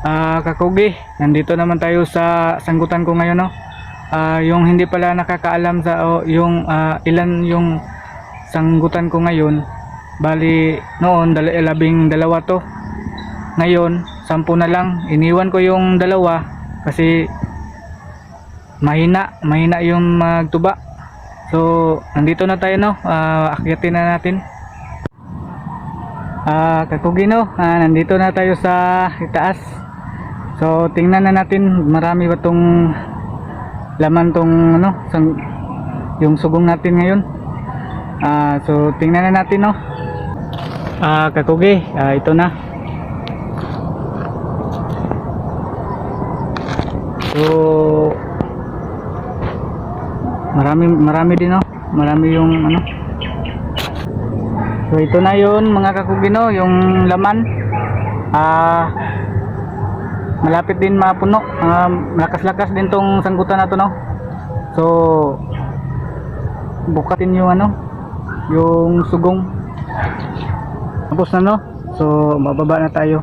Kakugi, nandito naman tayo sa sanggutan ko ngayon, no. Yung hindi pala nakakaalam sa yung ilan yung sanggutan ko ngayon, bali noon 12 to. Ngayon 10 na lang. Iniwan ko yung dalawa kasi mahina yung magtuba. So nandito na tayo, no. Akyatin na natin. Kakugi, no. Nandito na tayo sa itaas. So tingnan na natin, marami ba tong laman tong yung sugong natin ngayon. So tingnan na natin, no. Kakugi, ito na. So marami din, no. Marami yung So ito na yun mga kakugi, no, yung laman. Malapit din mapuno. Lakas-lakas din tong sanggutan na to, no. So bukatin yung yung sugong. Tapos na, no. So bababa na tayo.